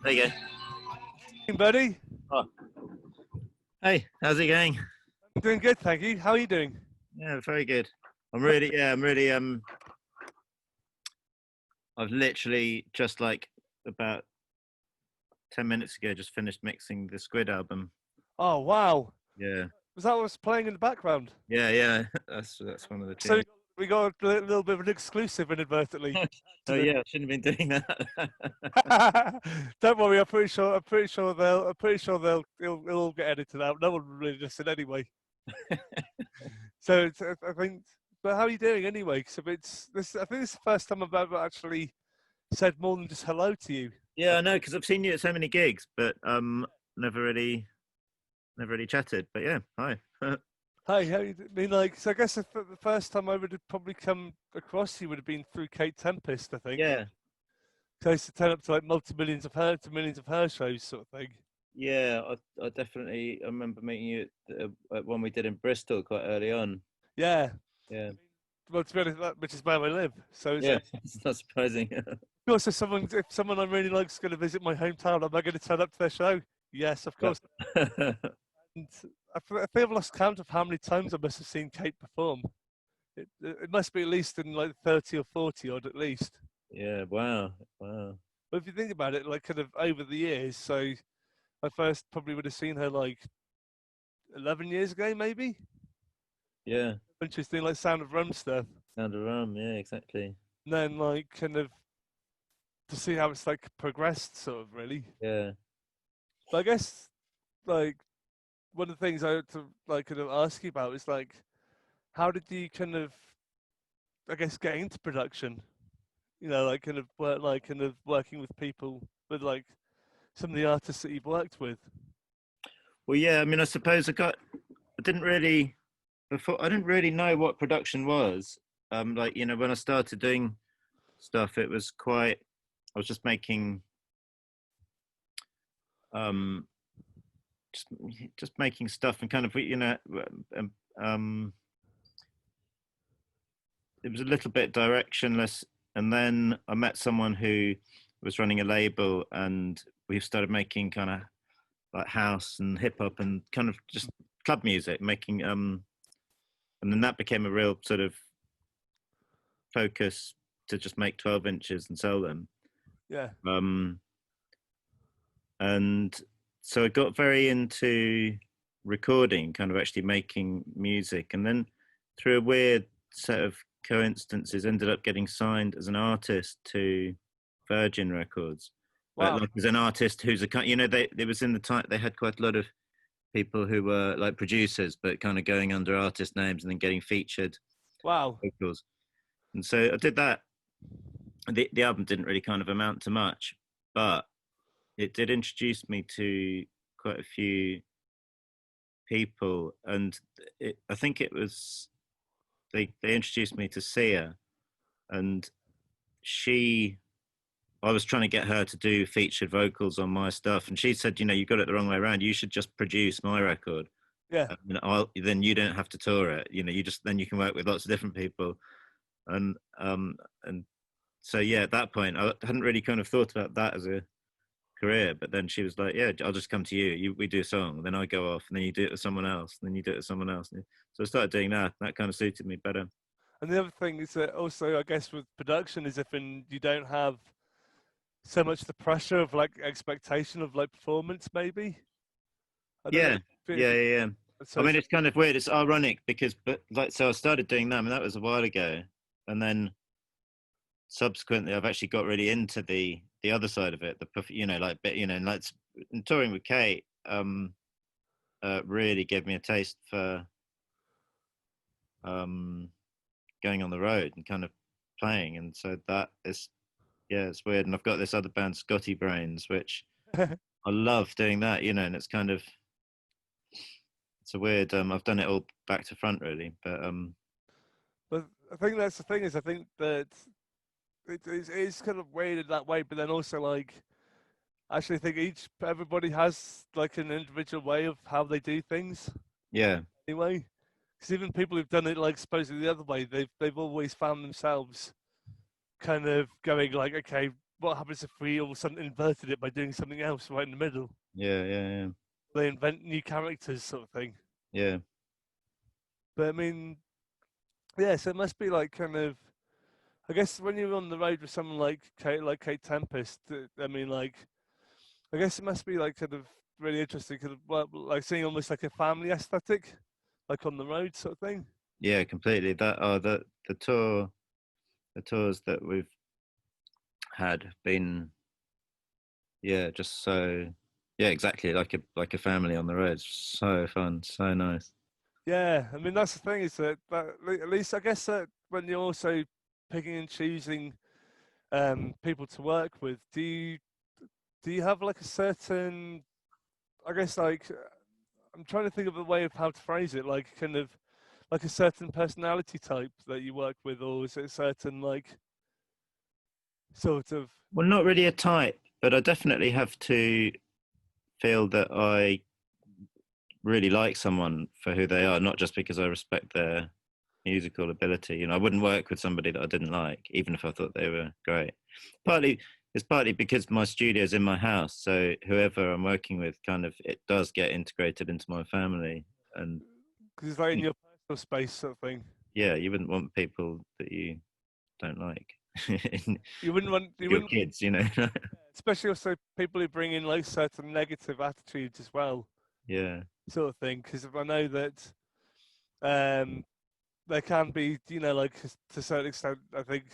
There you go. Hey, buddy. Oh. Hey, how's it going? I'm doing good, thank you. How are you doing? Yeah, very good. I've literally just like about 10 minutes ago just finished mixing the Squid album. Oh, wow. Yeah. Was that what was playing in the background? Yeah. That's one of the So tunes. we got a little bit of an exclusive inadvertently. Oh yeah, I shouldn't have been doing that. Don't worry, I'm pretty sure it'll all get edited out. No one will really listen anyway. So I think. But how are you doing anyway? So I think it's the first time I've ever actually said more than just hello to you. Yeah, I know, because I've seen you at so many gigs, but never really chatted. But yeah, hi. Hi, how you? I mean, like, so I guess the first time I would have probably come across you would have been through Kate Tempest, I think. Yeah. So I used to turn up to like millions of her shows, sort of thing. Yeah, I definitely I remember meeting you at one we did in Bristol quite early on. Yeah. Yeah. Well, to be honest, which is where I live. So it's Yeah, it's not surprising. also if someone I really like is going to visit my hometown, am I going to turn up to their show? Yes, of course. And I feel I've lost count of how many times I must have seen Kate perform. It must be at least in like 30 or 40 odd at least. Yeah, wow. But if you think about it, like kind of over the years, so I first probably would have seen her like 11 years ago, maybe. Yeah. When she was doing like Sound of Rum stuff. Sound of Rum, yeah, exactly. And then like kind of to see how it's like progressed, sort of really. Yeah. But I guess like one of the things I want to like kind of ask you about is like, how did you kind of, I guess, get into production? You know, like kind of working with people, with like some of the artists that you've worked with. Well, yeah, I mean, I suppose I didn't really know what production was. Like, you know, when I started doing stuff, it was I was just making, just making stuff and kind of, you know, it was a little bit directionless. And then I met someone who was running a label, and we started making kind of like house and hip hop and kind of just club music, making and then that became a real sort of focus to just make 12 inches and sell them. Yeah. And so I got very into recording, kind of actually making music, and then through a weird set of coincidences ended up getting signed as an artist to Virgin Records. Wow. Like as an artist who's you know, it was in the time they had quite a lot of people who were like producers, but kind of going under artist names and then getting featured. Wow. Vocals. And so I did that. The album didn't really kind of amount to much, but it did introduce me to quite a few people, and I think it was they introduced me to Sia, and I was trying to get her to do featured vocals on my stuff, and she said, you know, you got it the wrong way around. You should just produce my record. Yeah. And then you don't have to tour it. You know, then you can work with lots of different people. And so yeah, at that point, I hadn't really kind of thought about that as a career. But then she was like, yeah, I'll just come to you. We do a song, then I go off, and then you do it with someone else, and then you do it with someone else. So I started doing that. That kind of suited me better. And the other thing is that also, I guess, with production is you don't have so much the pressure of like expectation of like performance, maybe. Yeah. So I mean, it's kind of weird. It's ironic because, so I started doing that, and that was a while ago, and then subsequently, I've actually got really into the other side of it. You know, like touring with Kate, really gave me a taste for going on the road and kind of playing, and so that is, yeah, it's weird. And I've got this other band, Scotty Brains, which I love doing that, you know, and it's kind of, it's a weird, I've done it all back to front really, but I think that's the thing, is I think that it's kind of weird in that way, but then also like I actually think everybody has like an individual way of how they do things. Yeah. Anyway, because even people who've done it like supposedly the other way, they've always found themselves kind of going like, okay, what happens if we all of a sudden inverted it by doing something else right in the middle? Yeah. They invent new characters, sort of thing. Yeah. But I mean, yeah, so it must be like kind of. I guess when you're on the road with someone like Kate Tempest, I mean, like, I guess it must be like kind of really interesting, kind of like seeing almost like a family aesthetic, like on the road sort of thing. Yeah, completely. The tours that we've had have been, yeah, just so, yeah, exactly, like a family on the road. So fun, so nice. Yeah, I mean that's the thing is that at least I guess that when you're also picking and choosing people to work with, do you have like a certain, I guess like I'm trying to think of a way of how to phrase it, like kind of like a certain personality type that you work with, or is it a certain like sort of? Well, not really a type, but I definitely have to feel that I really like someone for who they are, not just because I respect their musical ability. I wouldn't work with somebody that I didn't like, even if I thought they were great. Partly, it's partly because my studio's in my house, so whoever I'm working with, kind of, it does get integrated into my family, and Because it's like in your personal space sort of thing. yeah, you wouldn't want people that you don't like in You your wouldn't, kids, especially also people who bring in like certain negative attitudes as well, Yeah, sort of thing. Because I know that um, there can be, like to a certain extent, I think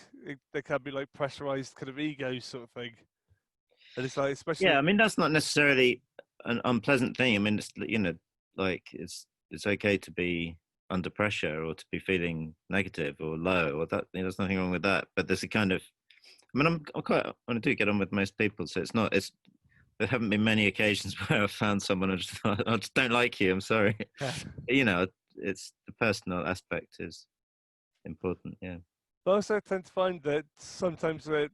there can be like pressurized kind of egos sort of thing, and it's like especially yeah. I mean, that's not necessarily an unpleasant thing. I mean, it's, like it's okay to be under pressure or to be feeling negative or low, or that. There's nothing wrong with that. But there's a kind of, I mean, I do get on with most people, so it's not. There haven't been many occasions where I've found someone I just don't like you. I'm sorry. yeah. It's the personal aspect is important. Yeah. But also I tend to find that sometimes that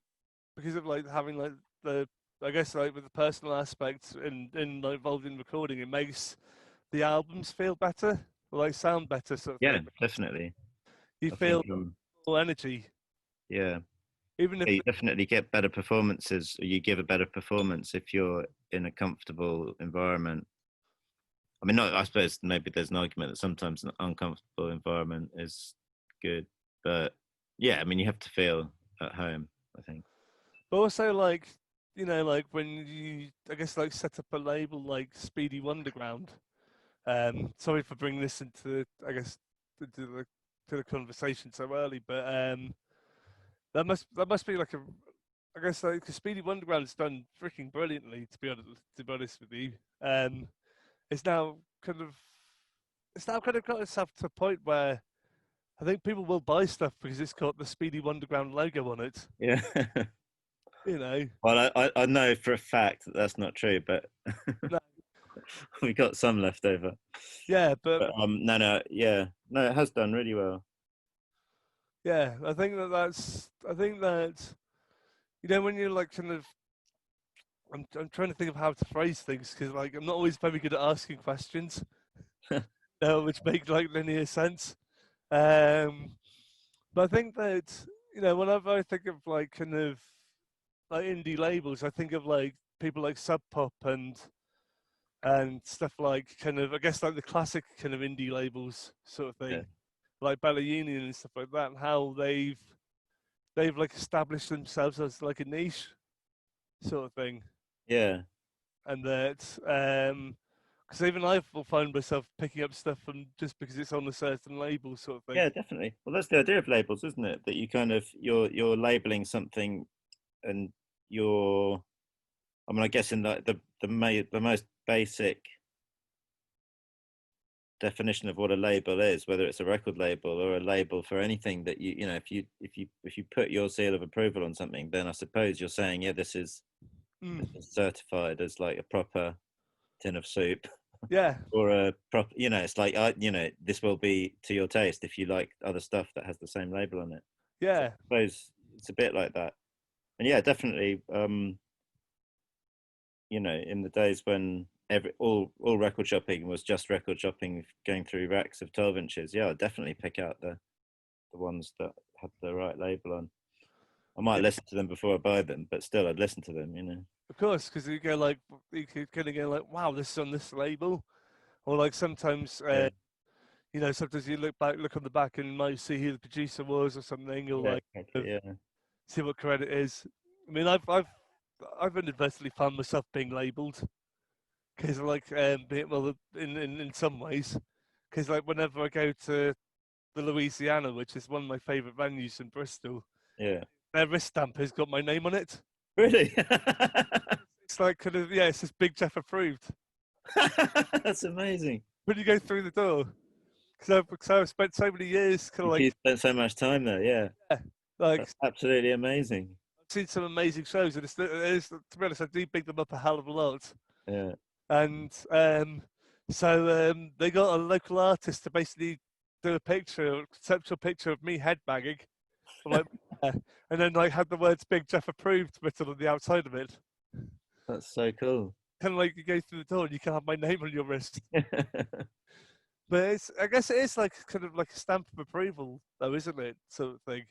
because of like having like the I guess like with the personal aspects in like involved in recording, it makes the albums feel better, like sound better sort of Yeah, thing. definitely. You I think feel more energy, yeah. even if Yeah, you definitely get better performances, or you give a better performance if you're in a comfortable environment. I mean, I suppose maybe there's an argument that sometimes an uncomfortable environment is good, but yeah, I mean, you have to feel at home, I think. but also like like when you I guess like set up a label like Speedy Underground. Sorry for bringing this into I guess into the conversation so early, but that must be like a I guess like 'cause Speedy Underground's done freaking brilliantly to be honest with you. It's now kind of got itself to a point where I think people will buy stuff because it's got the Speedy Underground logo on it. Yeah. You know, Well, I know for a fact that that's not true, but no, we got some left over. yeah, but But no, yeah, no, it has done really well. yeah, I think that when you're like kind of I'm trying to think of how to phrase things because like I'm not always very good at asking questions, which make like linear sense. Um, but I think that whenever I think of like kind of like indie labels, I think of like people like Sub Pop and stuff like kind of I guess like the classic kind of indie labels sort of Yeah, thing, like Bella Union and stuff like that, and how they've like established themselves as like a niche sort of thing, yeah, and that because even I will find myself picking up stuff from just because it's on a certain label sort of thing. yeah, definitely. Well, that's the idea of labels, isn't it? That you kind of you're labeling something, and you're, I mean, I guess in the most basic definition of what a label is, whether it's a record label or a label for anything that if you put your seal of approval on something, then I suppose you're saying, yeah, this Mm. is certified as like a proper tin of soup, Yeah, or a proper, it's like, this will be to your taste if you like other stuff that has the same label on it. So I yeah, suppose it's a bit like that. And yeah, definitely, in the days when all record shopping was just record shopping, going through racks of 12 inches, yeah, I'd definitely pick out the ones that had the right label on. I might Yeah, listen to them before I buy them, but still, I'd listen to them. You know. of course, because you go like you could kind of go like, wow, this is on this label, or like sometimes Yeah. you know, sometimes you look on the back, and you might see who the producer was or something, or Yeah. like Exactly. Yeah. see what credit is. I mean, I've inadvertently found myself being labelled because like well in some ways, because like whenever I go to the Louisiana, which is one of my favourite venues in Bristol, Yeah. their wrist stamp has got my name on it. Really? It's like kind of yeah, it says Big Jeff approved That's amazing. when you go through the door. Because I've spent so many years kind of like You spent so much time there. Yeah. yeah, like That's absolutely amazing. I've seen some amazing shows, and to be honest, I do big them up a hell of a lot. Yeah. And they got a local artist to basically do a conceptual picture of me headbanging, I'm like, yeah. And then like had the words "Big Jeff approved" written on the outside of it. That's so cool. Kind of like you go through the door and you can have my name on your wrist. But I guess it is like kind of like a stamp of approval, though, isn't it? Sort of thing.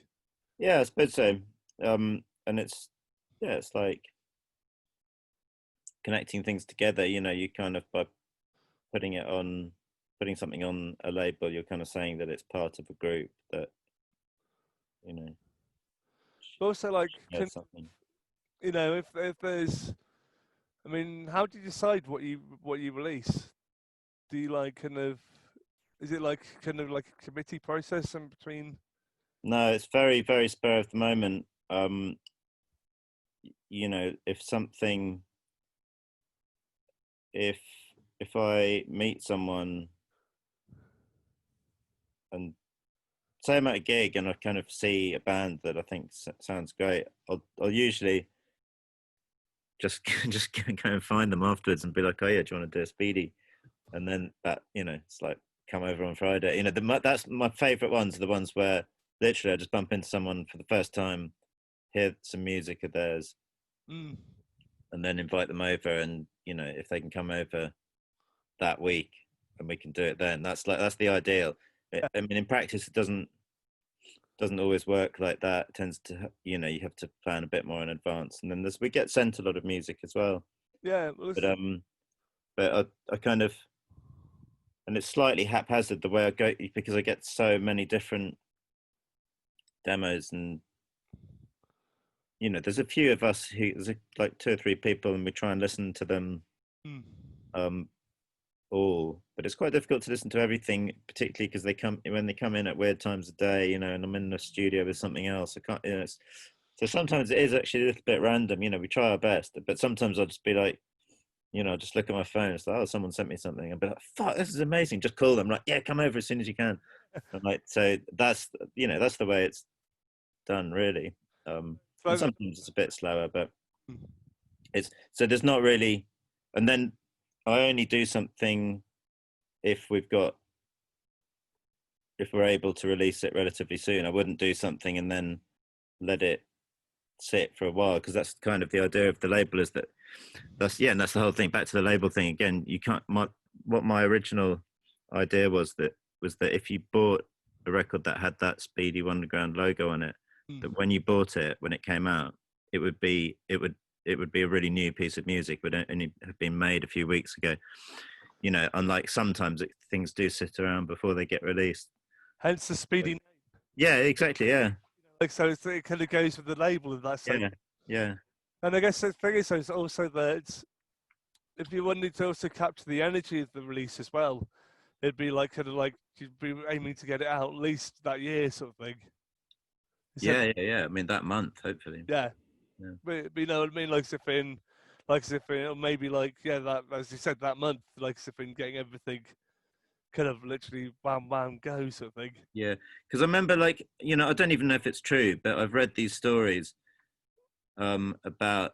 Yeah, I suppose so. And it's yeah, it's like connecting things together. You know, you kind of by putting something on a label, you're kind of saying that it's part of a group that you know But also, like, shares something. you know, if there's, I mean, how do you decide what you release? Do you like kind of, is it like kind of like a committee process in between? No, it's very very spur of the moment. You know, if if I meet someone and say I'm at a gig and I kind of see a band that I think sounds great, I'll usually just just go and find them afterwards and be like, oh yeah, do you want to do a Speedy? And then that it's like come over on Friday. That's my favorite ones are the ones where literally I just bump into someone for the first time, hear some music of theirs, Mm. and then invite them over. And if they can come over that week and we can do it then, that's the ideal. I mean, in practice, it doesn't always work like that. It tends to, you have to plan a bit more in advance. And then we get sent a lot of music as well. Yeah, well, But I kind of, and it's slightly haphazard the way I go because I get so many different demos, and there's a few of us who like two or three people, and we try and listen to them mm. um all, but it's quite difficult to listen to everything, particularly because when they come in at weird times of day, and I'm in the studio with something else. I can't, so sometimes it is actually a little bit random. We try our best, but sometimes I'll just be like, just look at my phone. It's like, oh, someone sent me something. I'll be like, fuck, this is amazing. Just call them. Like, yeah, come over as soon as you can. I'm like, so that's the way it's done, really. And So, sometimes it's a bit slower, but mm. there's not really. And then I only do something if we're able to release it relatively soon. I wouldn't do something and then let it sit for a while, because that's kind of the idea of the label, is and that's the whole thing. Back to the label thing again. You can't. What my original idea was that if you bought a record that had that Speedy Underground logo on it, that when you bought it, when it came out, it would be a really new piece of music, would only have been made a few weeks ago. Unlike sometimes things do sit around before they get released. Hence the Speedy name. Yeah, exactly. Yeah, Like, so it kind of goes with the label in that sense. yeah, yeah, And I guess the thing is also that if you wanted to also capture the energy of the release as well, it'd be like kind of like you'd be aiming to get it out at least that year, sort of thing. yeah. I mean, that month, hopefully. Yeah, Yeah. but you know what I mean? Like as if in, or maybe like yeah, that as you said that month, like as if in getting everything kind of literally bam bam go sort of thing. Yeah, because I remember, like, I don't even know if it's true, but I've read these stories about,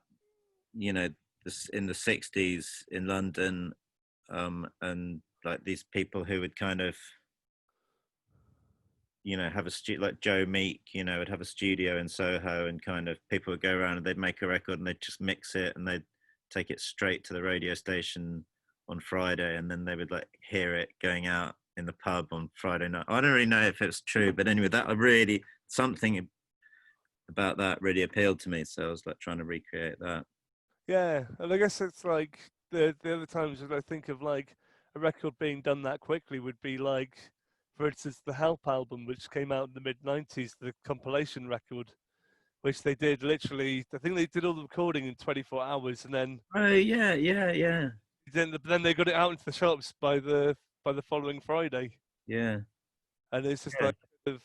this in the '60s in London, and like these people who would kind of, have a studio, like Joe Meek, would have a studio in Soho, and kind of people would go around and they'd make a record and they'd just mix it and they'd take it straight to the radio station on Friday, and then they would like hear it going out in the pub on Friday night. I don't really know if it's true, but anyway, that really something about that really appealed to me. So I was like trying to recreate that. Yeah, and I guess it's like the other times that I think of like a record being done that quickly would be like, for instance, the Help album, which came out in the mid-90s, the compilation record, which they did literally. I think they did all the recording in 24 hours, and Oh yeah, yeah, yeah, then they got it out into the shops by the following Friday, yeah, and it's just yeah, like kind of,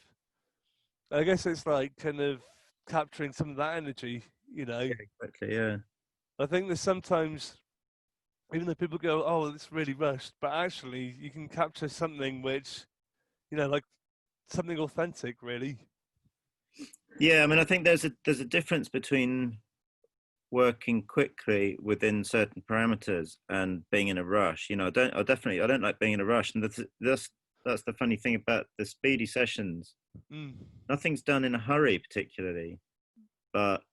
I guess it's like kind of capturing some of that energy, you know. yeah, exactly, yeah. I think there's sometimes, even though people go, "Oh, it's really rushed," but actually, you can capture something which, like something authentic, really. Yeah, I mean, I think there's a difference between working quickly within certain parameters and being in a rush. I don't like being in a rush, and that's the funny thing about the Speedy sessions. Mm. Nothing's done in a hurry particularly, but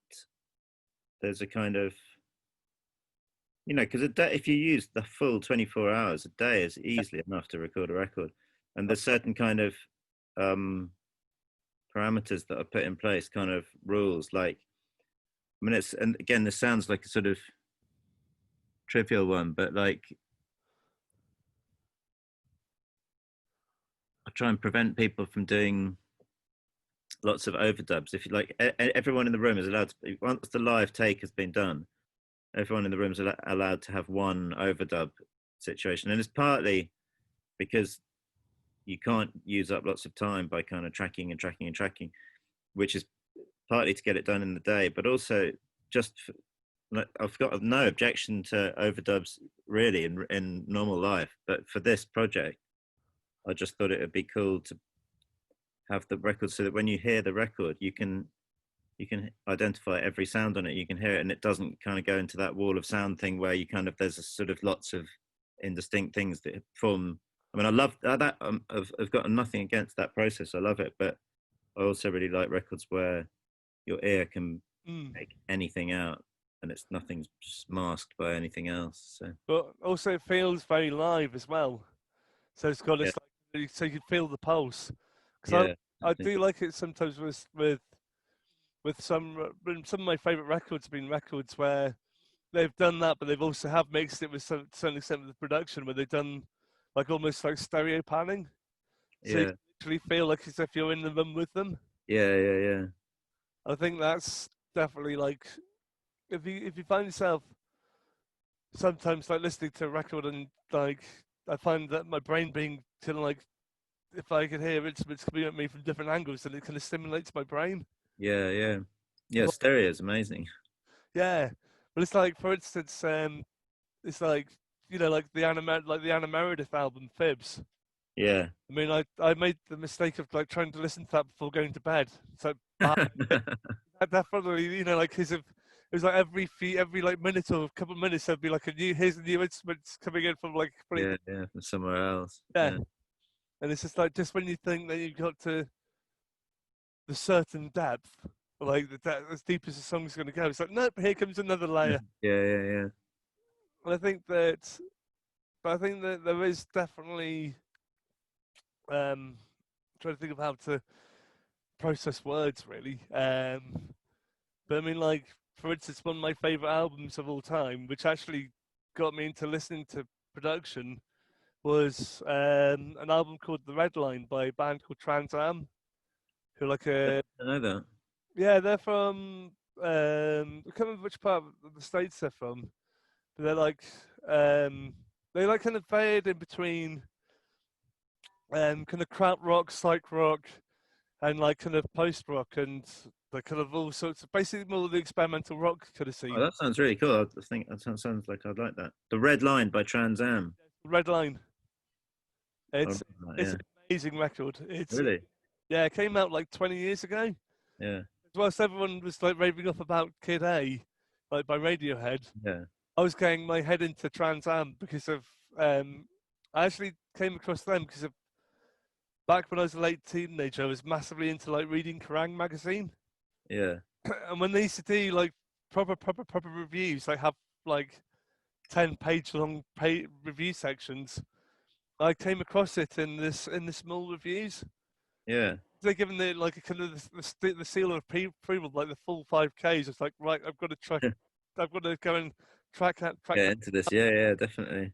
there's a kind of, because a day, if you use the full 24 hours, a day is easily enough to record a record, and there's certain kind of um parameters that are put in place, kind of rules. Like, I mean, and again, this sounds like a sort of trivial one, but like, I try and prevent people from doing lots of overdubs. If you like, everyone in the room is allowed to, once the live take has been done, everyone in the room is allowed to have one overdub situation, and it's partly because you can't use up lots of time by kind of tracking and tracking and tracking, which is partly to get it done in the day, but also just I've got no objection to overdubs really in normal life, but for this project, I just thought it would be cool to have the record so that when you hear the record, you can identify every sound on it. You can hear it, and it doesn't kind of go into that wall of sound thing where you kind of there's a sort of lots of indistinct things that form. I mean, I love that. I've got nothing against that process. I love it, but I also really like records where your ear can Mm. make anything out, and it's nothing's masked by anything else. So But also, it feels very live as well. So it's got yeah, this like, so you can feel the pulse. Because yeah, I exactly. do like it sometimes with some of my favorite records have been records where they've done that, but they've also have mixed it with some to certain extent with the production, where they've done like almost like stereo panning, so you Yeah, can literally feel like as if you're in the room with them. yeah, yeah, yeah, I think that's definitely like, if you find yourself sometimes like listening to a record and like, I find that my brain being kind of like, if I can hear instruments coming at me from different angles, then it kind of stimulates my brain. yeah, yeah. Yeah, Well, stereo is amazing. yeah, but it's like, for instance, it's like, like the Anna Meredith album Fibs. Yeah. I mean, I made the mistake of like trying to listen to that before going to bed. So bad. I definitely, like, because it was like every like minute or a couple of minutes, there'd be like here's a new instrument coming in from like complete, Yeah, yeah, from somewhere else. yeah. Yeah. And it's just like, just when you think that you've got to the certain depth, like as deep as the song's going to go, it's like, nope, here comes another layer. Yeah, yeah, yeah. And I think that there is definitely, trying to think of how to process words really. But I mean, like, for instance, one of my favorite albums of all time, which actually got me into listening to production, was an album called The Red Line by a band called Trans Am, who like I know that. yeah, they're from I can't remember which part of the states they're from, but um, they like kind of varied in between kind of crowd rock, psych rock, and like kind of post rock, and like kind of all sorts of basically more the experimental rock kind of Oh, scene. that sounds really cool. I think that sounds like I'd like that. The Red Line by Trans Am. Red Line. I It's remember that, it's yeah. an amazing record. It's Really? Yeah, it came out like 20 years ago. Yeah, Whilst everyone was like raving off about Kid A, like by Radiohead, yeah, I was getting my head into Trans Am because of I actually came across them because of back when I was a late teenager, I was massively into like reading Kerrang magazine, yeah, and when they used to do like proper reviews, like have like 10-page long review sections, I came across it in the small reviews, Yeah. They're giving the like a kind of the seal of approval, like the full 5Ks. It's like, right, I've got to go and track Get that. into this. Yeah, yeah, definitely.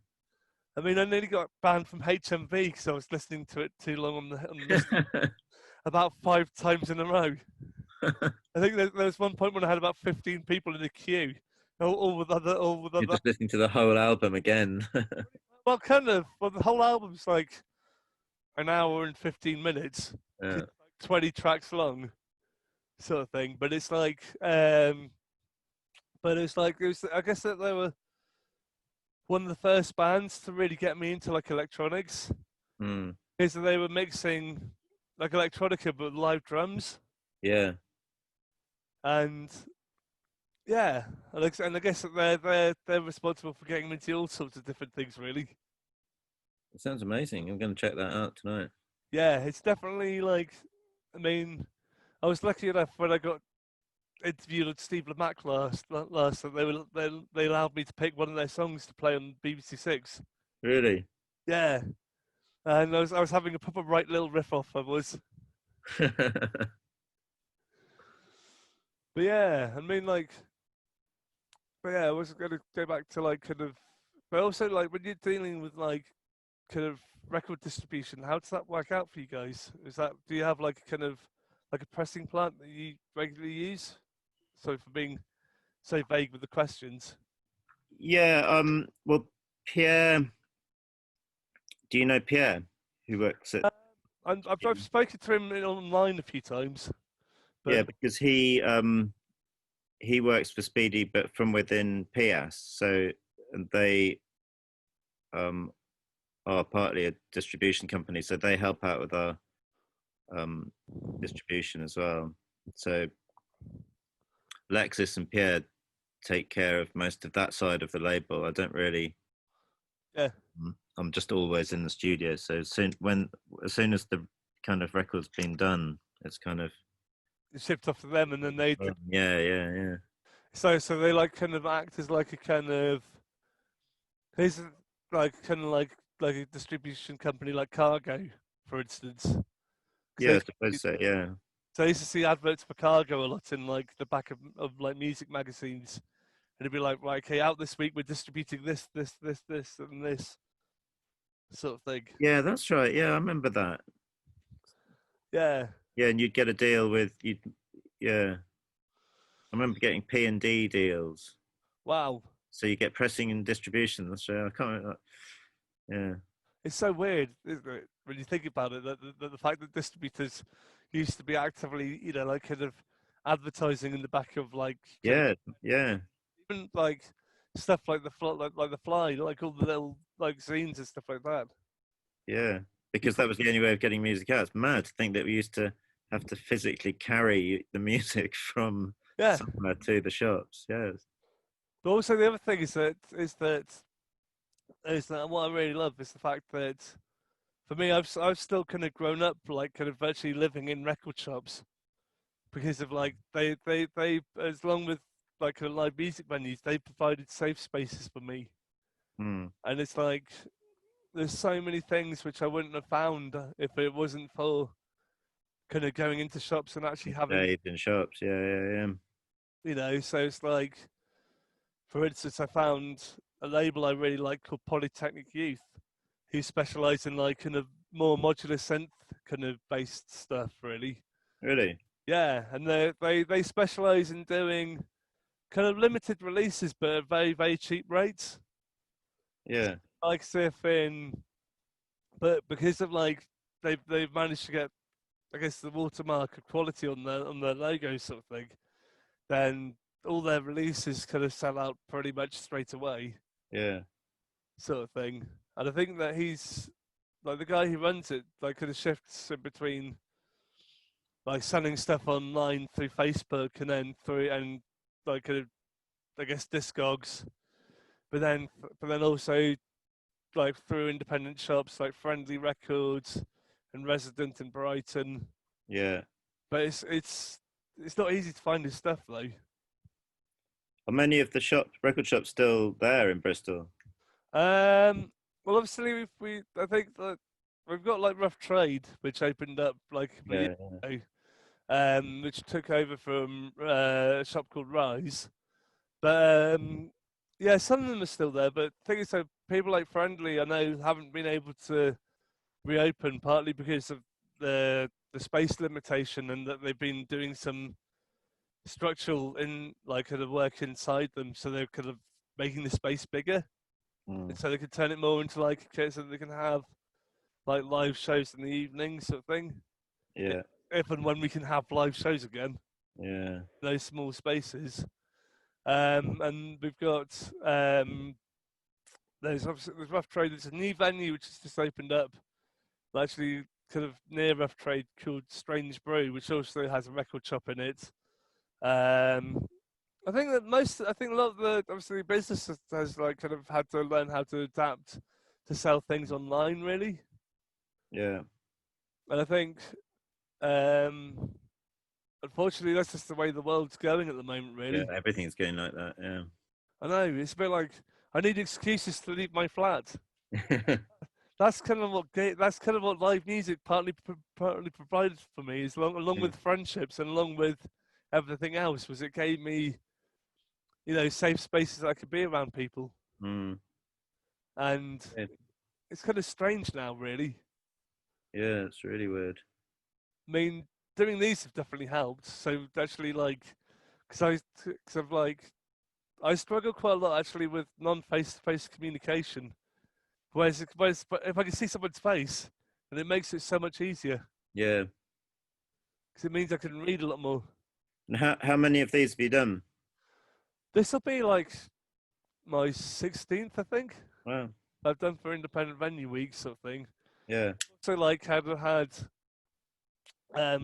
I mean, I nearly got banned from HMV because I was listening to it too long on the list about 5 times in a row. I think there was one point when I had about 15 people in the queue, all with You're other. just listening to the whole album again. Well, kind of. Well, the whole album's like an hour and 15 minutes, 'cause Yeah. it's like 20 tracks long, sort of thing. But it's like it was. I guess that they were one of the first bands to really get me into like electronics, Mm, because they were mixing like electronica but live drums, yeah. and yeah, and I guess that they're responsible for getting me into all sorts of different things, really. It sounds amazing. I'm going to check that out tonight. Yeah, it's definitely like, I mean, I was lucky enough when I got interviewed with Steve Lamack last, that they allowed me to pick one of their songs to play on BBC Six. Really? Yeah, and I was having a proper right little riff off. I was, but yeah, I mean like, but yeah, I was gonna go back to like kind of, but also like when you're dealing with like kind of record distribution, how does that work out for you guys? Do you have like a kind of like a pressing plant that you regularly use? Sorry for being so vague with the questions. Yeah. Well, Pierre, do you know Pierre, who works at? Uh, I've spoken to him online a few times, Yeah, but because he works for Speedy, but from within PS. So and they um are partly a distribution company, so they help out with our um distribution as well. So Lexis and Pierre take care of most of that side of the label. I don't really. yeah, I'm just always in the studio. So as soon as the kind of record's been done, it's kind of it's shipped off to them, and then yeah, yeah, yeah, so they like kind of act as like a kind of here's like kind of like a distribution company like Cargo, for instance. yeah. I 'Cause suppose so. Yeah, so I used to see adverts for Cargo a lot in like the back of like music magazines, and it'd be like, right, okay, out this week we're distributing this, and this sort of thing. yeah. That's right. Yeah, I remember that. Yeah. Yeah, and you'd get a deal with you. Yeah, I remember getting P&D deals. Wow. So you get pressing and distribution. That's right. I can't remember that. Yeah, It's so weird, isn't it, when you think about it, that the fact that distributors used to be actively, like kind of advertising in the back of like kind of yeah, yeah, even like stuff like like the fly, like all the little like zines and stuff like that. yeah. You Because put, that was the only way of getting music out. It's mad to think that we used to have to physically carry the music from yeah. somewhere to the shops. Yes. But also the other thing is that what I really love is the fact that for me, I've still kind of grown up like kind of virtually living in record shops because of like they as long with like kind of live music venues, they provided safe spaces for me, Hmm. and it's like there's so many things which I wouldn't have found if it wasn't for kind of going into shops and actually having, Stayed in shops. Yeah, yeah, yeah. so it's like, for instance, I found a label I really like called Polytechnic Youth, who specialise in like kind of more modular synth kind of based stuff, really. Really? Yeah, and they specialise in doing kind of limited releases, but at very very cheap rates. Yeah, Like if in, but because of like they've managed to get, I guess, the watermark of quality on their logo sort of thing, then all their releases kind of sell out pretty much straight away, yeah, sort of thing. And I think that he's like the guy who runs it, like kind of shifts in between like selling stuff online through Facebook and then through and like kind of, I guess, Discogs, but then also like through independent shops like Friendly Records and Resident in Brighton. yeah. But it's not easy to find his stuff though. Are many of the record shops, still there in Bristol? Um, well, obviously I think that we've got like Rough Trade, which opened up like a Yeah, year ago, which took over from a shop called Rise. But yeah, some of them are still there. But the thing is, so people like Friendly, I know, haven't been able to reopen partly because of the space limitation, and that they've been doing some structural in like kind of work inside them, so they're kind of making the space bigger, so they can turn it more into like so they can have like live shows in the evening, sort of thing. yeah, If and when we can have live shows again, yeah, those small spaces. And we've got there's obviously there's Rough Trade. There's a new venue which has just opened up, actually kind of near Rough Trade, called Strange Brew, which also has a record shop in it. I think I think a lot of the obviously business has like kind of had to learn how to adapt to sell things online, really. yeah, And I think, um, unfortunately, that's just the way the world's going at the moment, yeah. really. Everything's going like that. I know it's a bit like I need excuses to leave my flat. Yeah. That's kind of what live music partly provided for me, is along with friendships and along with everything else, was it gave me, safe spaces I could be around people. Mm. And Yeah. it's kind of strange now, really. Yeah, it's really weird. I mean, doing these have definitely helped. So actually, like, because I've like, I struggle quite a lot actually with non-face-to-face communication. But if I can see someone's face, then it makes it so much easier Yeah. because it means I can read a lot more. And how many of these have you done? This will be like my 16th, I think. Wow. I've done for independent venue week sort of thing. Yeah. So like had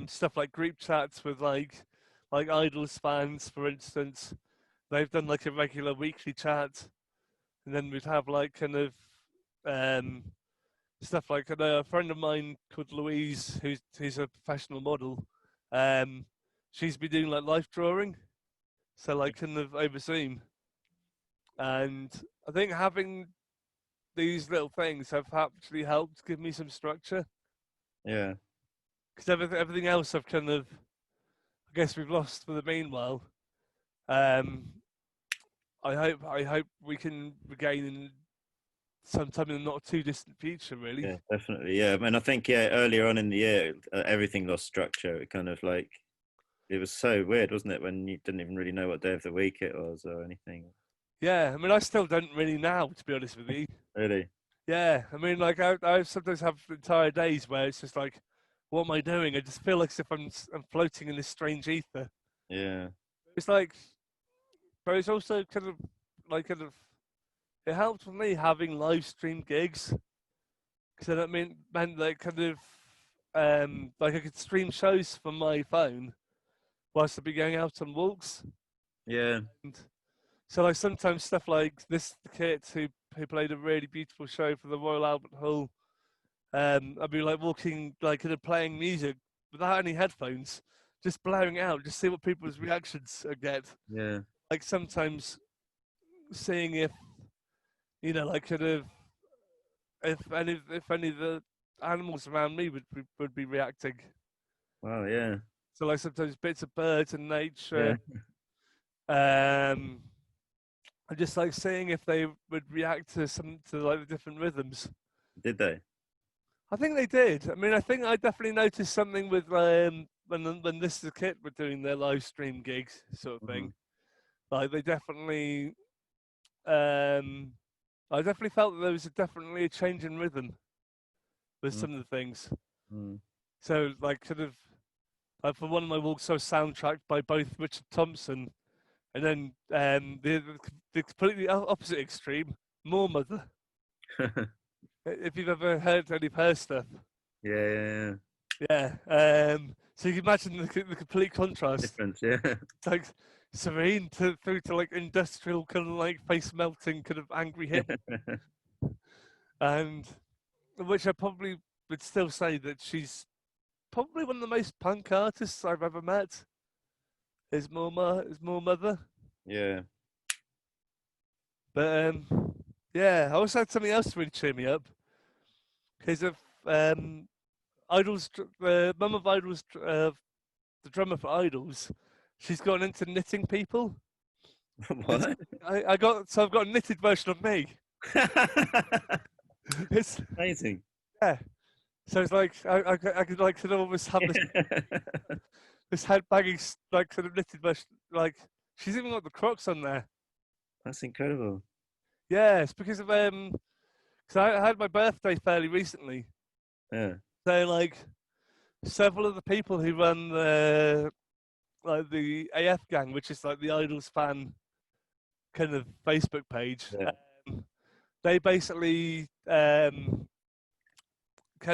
stuff like group chats with like Idols fans, for instance. They've done like a regular weekly chat, and then we'd have like kind of um, stuff like I know a friend of mine called Louise, who's a professional model. She's been doing like life drawing, so like kind of over Zoom, and I think having these little things have actually helped give me some structure, Yeah. because everything else I've kind of, I guess we've lost for the meanwhile. Um, I hope we can regain in sometime in the not too distant future, really. Yeah, definitely. Yeah. I mean, I think, yeah, earlier on in the year, everything lost structure. It kind of like, it was so weird, wasn't it, when you didn't even really know what day of the week it was or anything. Yeah, I mean, I still don't really now, to be honest with you. Really? Yeah, I mean, like I sometimes have entire days where it's just like, what am I doing? I just feel like as if I'm floating in this strange ether. Yeah. It's like, but it's also kind of it helped with me having live stream gigs, because that meant that kind of like I could stream shows from my phone whilst I'd be going out on walks. Yeah. And so like sometimes stuff like this, the kid who played a really beautiful show for the Royal Albert Hall. I'd be like walking, like kind of playing music without any headphones, just blaring out, just see what people's reactions I get. Yeah. Like sometimes seeing if, like kind of if any of the animals around me would be reacting. Wow. Yeah. So like sometimes bits of birds and Yeah. nature. I just like seeing if they would react to like the different rhythms. Did they? I think they did. I mean, I think I definitely noticed something with when This Is a Kit were doing their live stream gigs, sort of thing. Like they definitely, I definitely felt that there was definitely a change in rhythm with some of the things. Mm. So like kind of, like for one of my walks, I was soundtracked by both Richard Thompson and then the completely opposite extreme, More Mother. If you've ever heard any of her stuff. Yeah. Yeah. So you can imagine the complete contrast. Difference. Yeah. Like serene through to like industrial kind of like face melting kind of angry hip. And which I probably would still say that she's probably one of the most punk artists I've ever met. Is More Mother. Yeah. But yeah, I also had something else to really cheer me up. Because Idols, the mum of Idols, the drummer for Idols, she's gone into knitting people. What? I've got a knitted version of me. It's Amazing. yeah. So it's like I could like sort of almost have this headbanging like sort of knitted version. Like she's even got the Crocs on there. That's incredible. Yeah, it's because of because I had my birthday fairly recently. Yeah. So like several of the people who run the AF gang, which is like the Idols fan kind of Facebook page, Yeah. they basically kind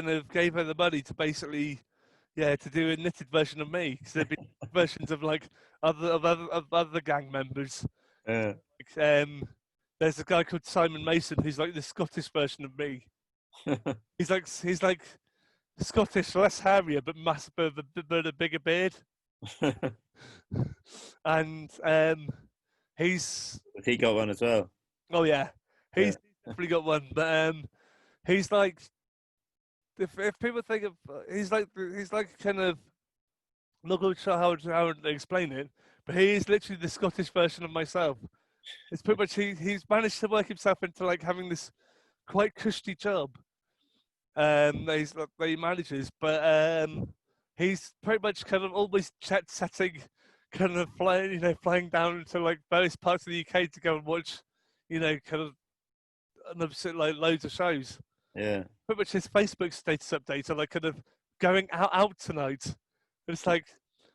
of gave her the money to basically, yeah, to do a knitted version of me. Because there'd be versions of like other gang members. Yeah. Like, there's a guy called Simon Mason who's like the Scottish version of me. He's like Scottish, less hairier, but massive, but a bigger beard. And he's He got one as well. oh yeah, Yeah. he's definitely got one. But he's like if people think of he's like kind of I'm not quite sure how to explain it, but he is literally the Scottish version of myself. It's pretty much he's managed to work himself into like having this quite cushy job. That he manages, but he's pretty much kind of always jet setting, kind of flying down to like various parts of the UK to go and watch, kind of like loads of shows. Yeah. Pretty much his Facebook status updates are like kind of going out tonight. And it's like,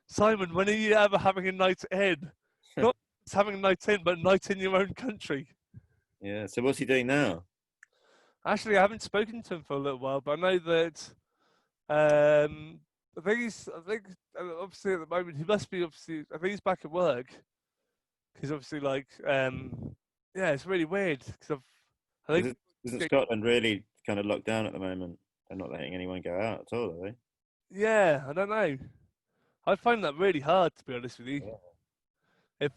Simon, when are you ever having a night in? Not just having a night in, but a night in your own country. Yeah. So what's he doing now? Actually, I haven't spoken to him for a little while, but I know that I think obviously at the moment he must be obviously. I think he's back at work because obviously like yeah, it's really weird because I think Isn't Scotland really kind of locked down at the moment? They're not letting anyone go out at all, are they? yeah, I don't know. I find that really hard to be honest with you. Yeah. If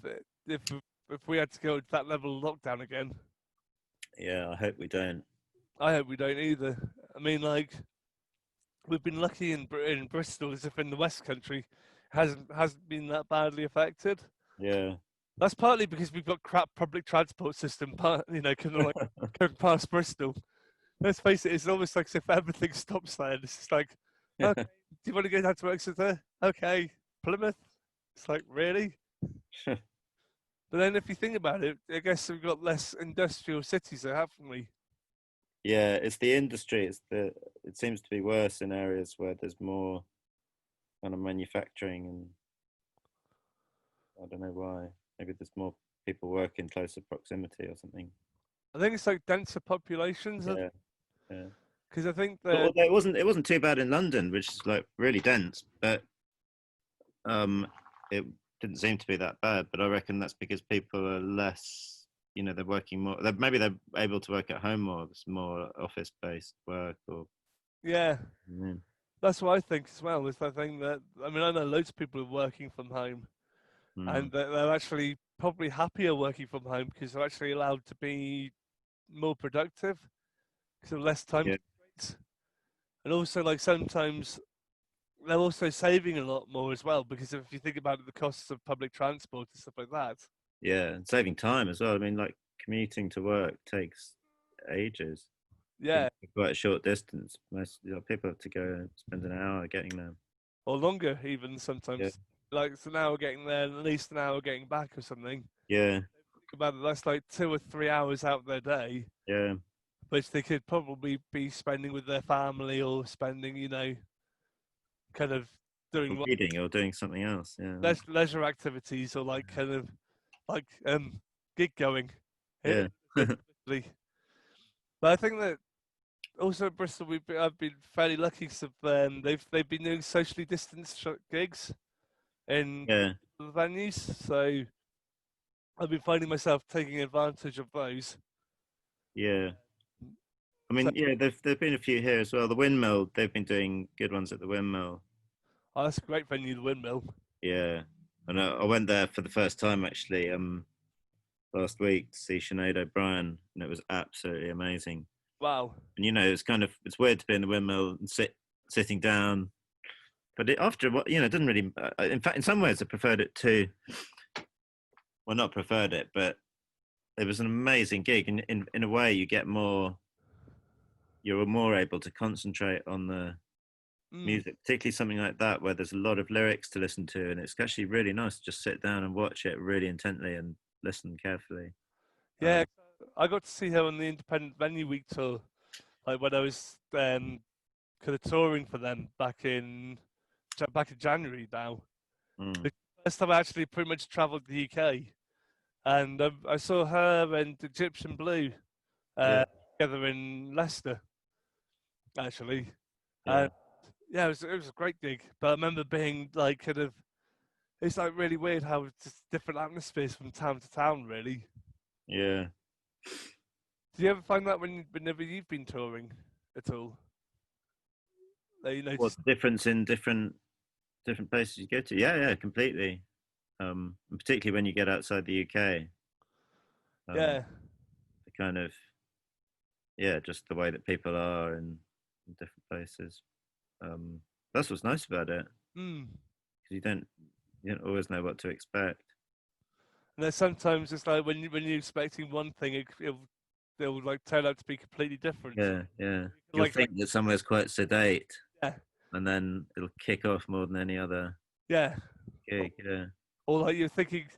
if if we had to go to that level of lockdown again, Yeah, I hope we don't. I hope we don't either. I mean, like we've been lucky in Bristol, as if in the West Country hasn't been that badly affected. Yeah. That's partly because we've got crap public transport system, kind of like going past Bristol. Let's face it, it's almost like as if everything stops there. It's just like, okay, do you want to go down to Exeter? Okay, Plymouth. It's like, really? But then if you think about it, I guess we've got less industrial cities there, haven't we? Yeah, it's the industry. It seems to be worse in areas where there's more kind of manufacturing, and I don't know why. Maybe there's more people work in closer proximity or something. I think it's like denser populations. Yeah, yeah. Because I think But that, although it wasn't too bad in London, which is like really dense, but it didn't seem to be that bad. But I reckon that's because people are less, they're working more. Maybe they're able to work at home more. There's more office-based work, or yeah, yeah. that's what I think as well. Is I think that, I mean, I know loads of people who are working from home and they're actually probably happier working from home because they're actually allowed to be more productive because of less time Yeah, constraints. And also, like, sometimes they're also saving a lot more as well because if you think about it, the costs of public transport and stuff like that. yeah, and saving time as well. I mean, like commuting to work takes ages. Yeah, Quite a short distance. Most people have to go and spend an hour getting there. or longer even Yeah, sometimes. Like, it's an hour getting there and at least an hour getting back or something. yeah, Think about it, that's like 2 or 3 hours out of their day, yeah, which they could probably be spending with their family or spending, kind of doing or reading or doing something else. Yeah, leisure activities or like kind of like gig going. yeah, But I think that also in Bristol I've been fairly lucky because they've been doing socially distanced gigs in yeah, the venues, so I've been finding myself taking advantage of those. yeah. I So mean, yeah, there've been a few here as well. The Windmill, they've been doing good ones at the Windmill. oh, that's a great venue, the Windmill. Yeah, and I went there for the first time actually last week to see Sinead O'Brien, and it was absolutely amazing. Wow. And it's weird to be in the windmill and sitting down. But after what, it doesn't really. In fact, in some ways, I preferred it to. Well, not preferred it, but it was an amazing gig. In a way, you're more able to concentrate on the Mm. music, particularly something like that where there's a lot of lyrics to listen to, and it's actually really nice to just sit down and watch it really intently and listen carefully. Yeah, I got to see her on the Independent Venue Week tour, like when I was kind of touring for them back in January now. Mm, The first time I actually pretty much travelled the UK, and I saw her and Egyptian Blue yeah, uh, together in Leicester, actually. yeah, And yeah, it was a great gig. But I remember being like kind of it's like really weird how it's just different atmospheres from town to town, really. yeah. Do you ever find that whenever you've been touring at all? That you What notice? difference in different places you go to? Yeah, yeah, completely. And particularly when you get outside the UK, Yeah. the kind of just the way that people are in different places. Um, that's what's nice about it, Mm. because you don't always know what to expect. And then sometimes it's like when you're expecting one thing, it'll like turn out to be completely different. Yeah, yeah. You'll Like think that somewhere's quite sedate, yeah, and then it'll kick off more than any other yeah. Or, gig. Yeah, or like you're thinking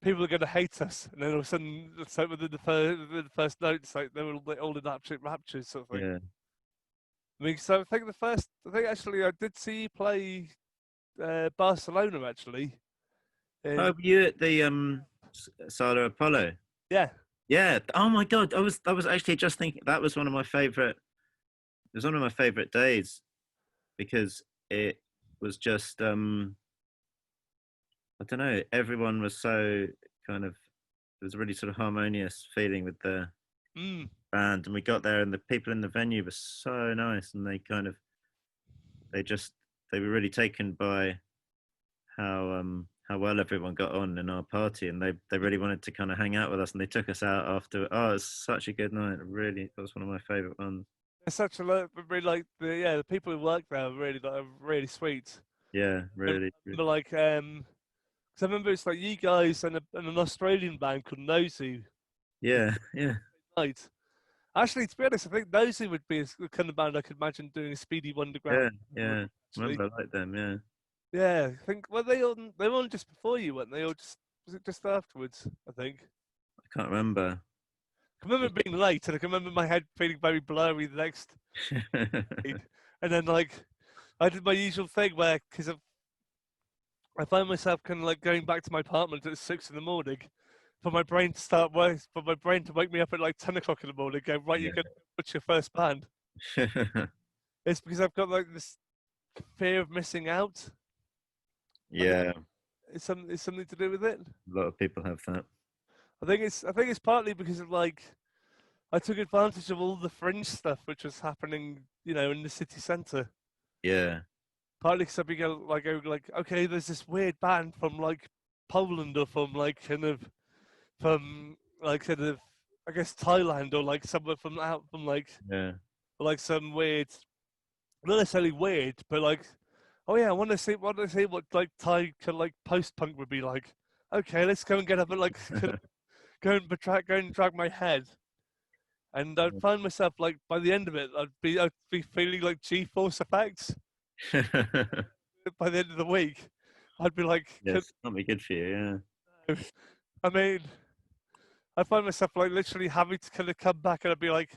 people are going to hate us, and then all of a sudden, it's like within the first notes, like they're all in absolute rapture, sort of thing. yeah. I mean, so I think actually I did see you play Barcelona actually. Oh, In were you at the Sala Apollo? yeah, Yeah. Oh my God, I was actually just thinking that was one of my favorite. It was one of my favorite days because it was just I don't know. Everyone was so kind of. There was a really sort of harmonious feeling with the mm, band, and we got there, and the people in the venue were so nice, and they just they were really taken by how well everyone got on in our party, and they really wanted to kind of hang out with us, and they took us out after. Oh, it was such a good night. Really, it was one of my favorite ones. it's such a really like the people who work there are really sweet. Yeah, I really, really. remember like 'cause I remember it's like you guys and an Australian band called Nosy Yeah, yeah, night. Actually, to be honest, I think Nosy would be the kind of band I could imagine doing a Speedy Underground. yeah, yeah. Actually, Remember, I like them. Yeah, yeah, I think they were on just before you, weren't they? Or just was it just afterwards? I think. I can't remember. I remember it being late, and I can remember my head feeling very blurry the next day. And then like I did my usual thing where because I find myself kind of like going back to my apartment at 6 in the morning for my brain to start work, for my brain to wake me up at like 10 o'clock in the morning. Go right, you're Yeah. gonna watch your first band. It's because I've got like this fear of missing out. I think Yeah, it's something to do with it. a lot of people have that. I think it's partly because of like I took advantage of all the fringe stuff which was happening, in the city centre. Yeah, Partly because I'd be like, okay, there's this weird band from like Poland or from like from like kind of I guess Thailand or like somewhere from out from yeah, like some weird, not necessarily weird, but like, oh yeah, I want to see what like Thai kind of like post punk would be like. Okay, let's go and get up and like go and drag my head, and I'd find myself like by the end of it, I'd be feeling like G-force effects. By the end of the week, I'd be like, yes, not be good for you. I mean, I find myself like literally having to kind of come back, and I'd be like,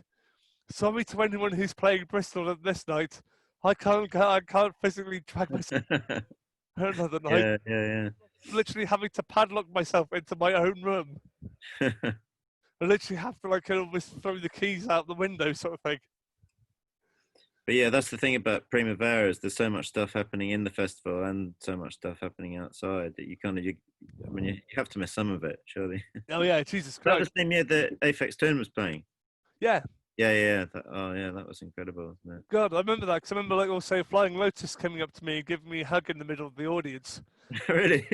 sorry to anyone who's playing Bristol this night. I can't physically drag myself Yeah, another night. yeah, yeah, Literally having to padlock myself into my own room. yeah. I literally have to like almost throw the keys out the window, sort of thing. But yeah, that's the thing about Primavera is there's so much stuff happening in the festival and so much stuff happening outside that I mean, you have to miss some of it, surely. Is Oh yeah, Jesus that Christ. the same year that Aphex Twin was playing? Yeah, Yeah, yeah. Oh, yeah, that was incredible, wasn't God, I remember that because I remember like also Flying Lotus coming up to me and giving me a hug in the middle of the audience. it? Really?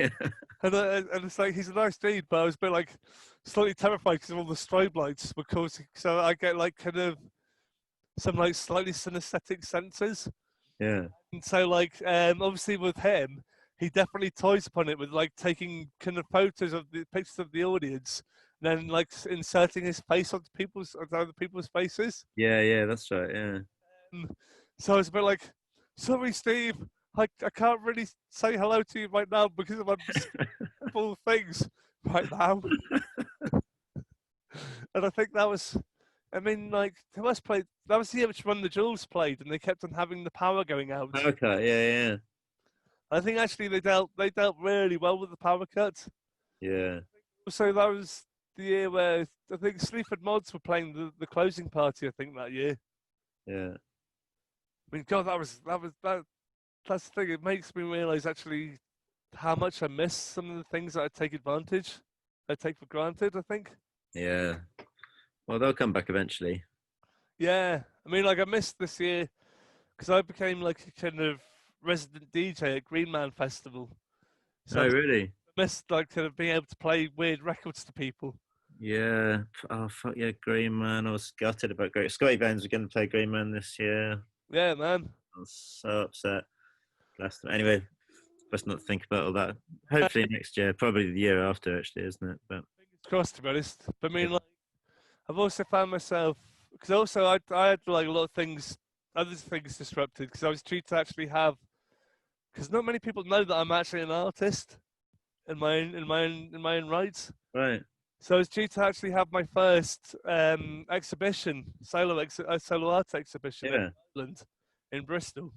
And it's like he's a nice dude, but I was a bit like slightly terrified because of all the strobe lights were causing. So I get like kind of some like slightly synesthetic senses. Yeah. And so like obviously with him, he definitely toys upon it with like taking kind of photos of the pictures of the audience, and then like inserting his face onto other people's faces. Yeah, yeah, that's right. Yeah. So I was a bit like, sorry, Steve, I can't really say hello to you right now because I'm full things right now. And I think that was, I mean, like, who else played? That was the year which Run the Jewels played, and they kept on having the power going out. Okay, yeah, I think actually they dealt really well with the power cut. yeah, So that was the year where I think Sleaford Mods were playing the closing party. I think that year. yeah, I mean, God, that's the thing. It makes me realise actually how much I miss some of the things that I take for granted. I think. yeah. Well, they'll come back eventually. Yeah, I mean, like I missed this year because I became like a kind of resident DJ at Green Man Festival. So Oh, really? I missed like kind of being able to play weird records to people. Yeah. Oh, fuck yeah, Green Man. I was gutted about Green. Scotty Bones are going to play Green Man this year. Yeah, man. I was so upset. Last time. Anyway, best not to think about all that. Hopefully next year, probably the year after, actually, isn't it? But Fingers crossed, to be honest. But I yeah, mean, like, I've also found myself because also I had like a lot of things, other things disrupted because I was due to actually have because not many people know that I'm actually an artist in my own rights. right. So I was due to actually have my first exhibition, solo art exhibition in Yeah. Ireland, in Bristol.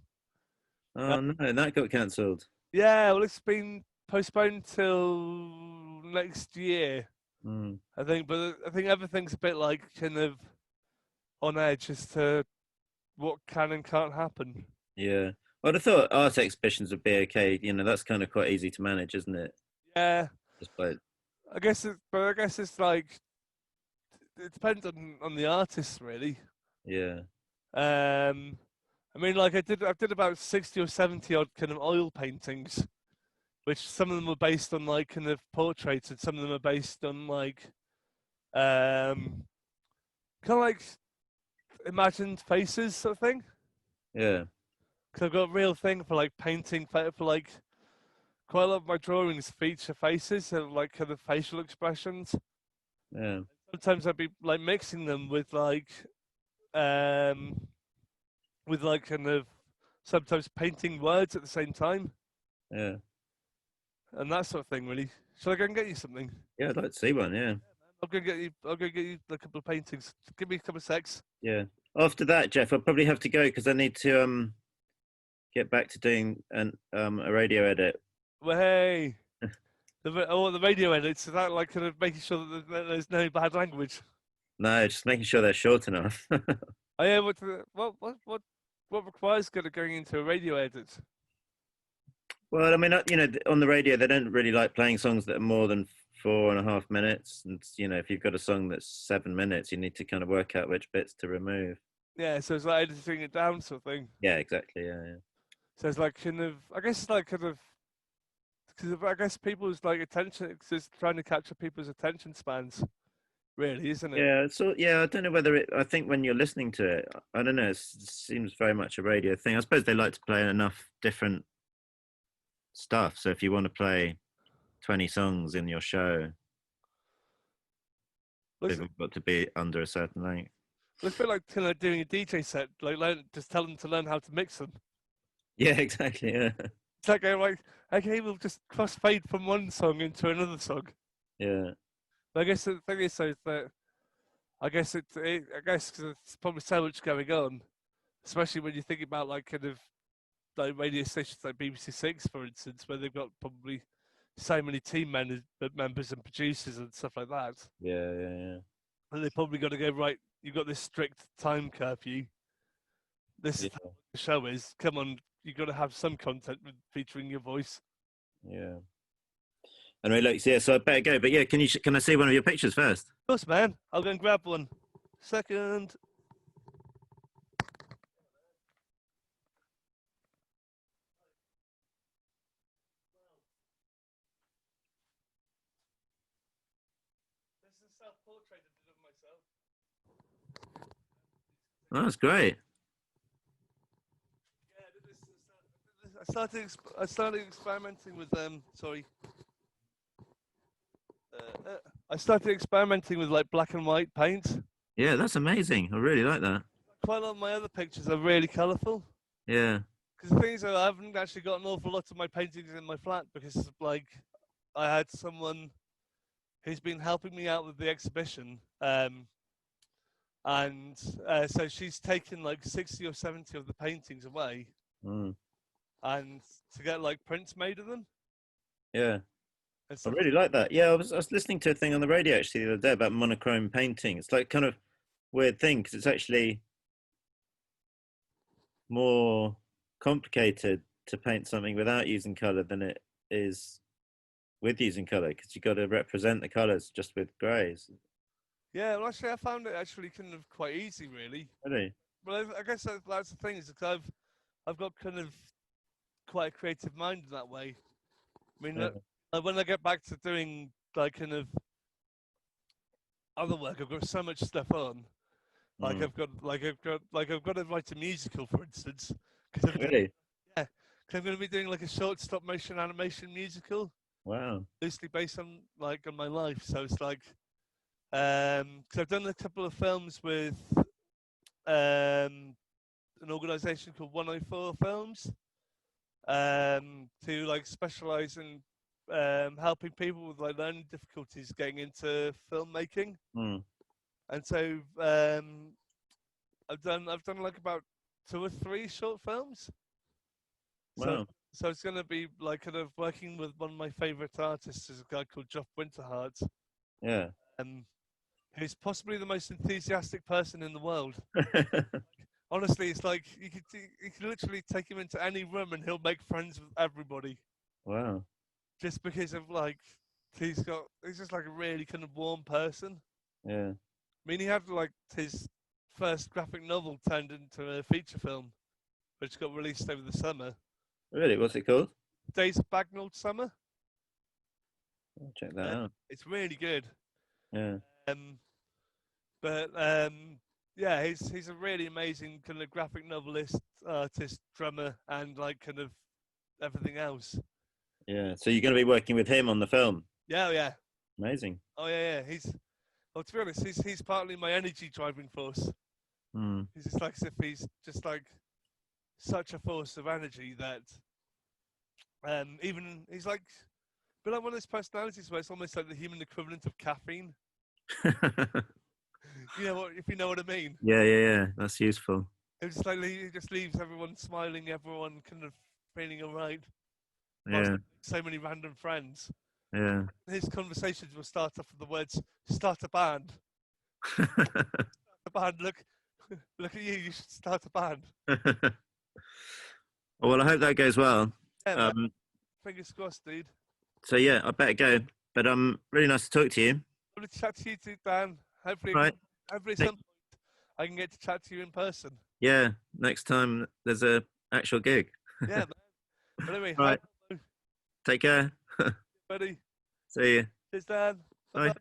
Uh, Oh no, that got cancelled. yeah, well, it's been postponed till next year, Mm, I think. But I think everything's a bit like kind of on edge as to what can and can't happen. yeah. I'd have thought art exhibitions would be okay. That's kind of quite easy to manage, isn't it? Yeah, Just like, I guess it's like it depends on the artist really. yeah, Um, I mean, like I did about 60 or 70 odd kind of oil paintings, which some of them were based on like kind of portraits, and some of them are based on like kind of like imagined faces sort of thing. yeah, Because I've got a real thing for like painting for like quite a lot of my drawings feature faces and like kind of facial expressions. yeah, Sometimes I'd be like mixing them um with like kind of sometimes painting words at the same time yeah. and that sort of thing. Really, shall I go and get you something? Yeah, I'd like to see one. Yeah, I'll go get you a couple of paintings. Give me a couple of secs. yeah. After that, Jeff, I'll probably have to go because I need to get back to doing a radio edit. Well, hey, the radio edits. Is that like kind of making sure that there's no bad language? No, just making sure they're short enough. I am what requires kind of going into a radio edit? Well, I mean, on the radio, they don't really like playing songs that are more than 4.5 minutes. And, if you've got a song that's 7 minutes, you need to kind of work out which bits to remove. Yeah, so it's like editing it down sort of thing. Yeah, exactly. Yeah, yeah. So it's like kind of, I guess it's like kind of, because I guess people's like attention, it's just trying to capture people's attention spans, really, isn't it? Yeah, so yeah, I don't know whether I think when you're listening to it, I don't know, it seems very much a radio thing. I suppose they like to play enough different stuff. So if you want to play 20 songs in your show, Looks, they've got to be under a certain length. looks a bit like kind of doing a DJ set, like just tell them to learn how to mix them. Yeah, exactly. Yeah, It's like going like, okay, we'll just crossfade from one song into another song. yeah, But I guess the thing is, though, that I guess because there's probably so much going on, especially when you think about like kind of like radio stations like BBC Six, for instance, where they've got probably so many members and producers and stuff like that, yeah, yeah, yeah. and they probably got to go right. You've got this strict time curfew. This is how Yeah, the show is. Come on, you've got to have some content featuring your voice. yeah. Anyway, look, yeah, so I better go. But yeah, can I see one of your pictures first? Of course, man. I'll go and grab one. Second. This is a self-portrait I did of myself. Oh, that's great. I started experimenting with sorry. I started experimenting with like black and white paint. Yeah, that's amazing. I really like that. Quite a lot of my other pictures are really colourful. Yeah. Because the thing is, I haven't actually got an awful lot of my paintings in my flat because like I had someone who's been helping me out with the exhibition, and so she's taken like 60 or 70 of the paintings away, Mm. and to get like prints made of them Yeah. and I stuff. really like that. Yeah, I was listening to a thing on the radio actually the other day about monochrome painting. It's like kind of weird thing because it's actually more complicated to paint something without using color than it is with using color because you got to represent the colors just with grays. Yeah, well, actually, I found it actually kind of quite easy, really. Really? Well, I guess that's the thing is because I've got kind of quite a creative mind in that way. I mean, Yeah. when I get back to doing like kind of other work, I've got so much stuff on. Like Mm. I've got to write a musical, for instance, because Really? yeah, cause I'm going to be doing like a short stop motion animation musical, Wow. loosely based on like on my life. So it's like, because I've done a couple of films with an organisation called 104 Films, to like specialise in helping people with like learning difficulties getting into filmmaking. Mm. And so I've done like about 2 or 3 short films. So Wow. so it's gonna be like kind of working with one of my favourite artists, is a guy called Geoff Winterhart, Yeah. um, who's possibly the most enthusiastic person in the world. Honestly, it's like you could literally take him into any room and he'll make friends with everybody Wow. just because of like he's just like a really kind of warm person. Yeah. I mean, he had like his first graphic novel turned into a feature film, which got released over the summer. Really? What's it called? Days of Bagnalled Summer. I'll check that out. It's really good. Yeah. Um, but yeah, he's a really amazing kind of graphic novelist, artist, drummer, and like kind of everything else. Yeah. So you're going to be working with him on the film? Yeah, oh, yeah. Amazing. Oh yeah, yeah. Well, to be honest, he's partly my energy driving force. Mm. He's just like as if he's just like such a force of energy that even he's like, but like one of those personalities where it's almost like the human equivalent of caffeine. You know what? If you know what I mean. Yeah, yeah, yeah. That's useful. It just leaves everyone smiling, everyone kind of feeling alright. Whilst Yeah, so many random friends. yeah. His conversations will start off with the words "start a band." A band. Look, look at you. You should start a band. Well, I hope that goes well. Yeah, man. Um, Fingers crossed, dude. so yeah, I better go. But really nice to talk to you. Lovely to chat to you too, Dan. Hopefully, Right. hopefully Next, some I can get to chat to you in person. yeah, next time there's a actual gig. Yeah, man. But anyway, hi, Right. Take care. buddy. See you. Cheers, Dan. Bye Bye. bye.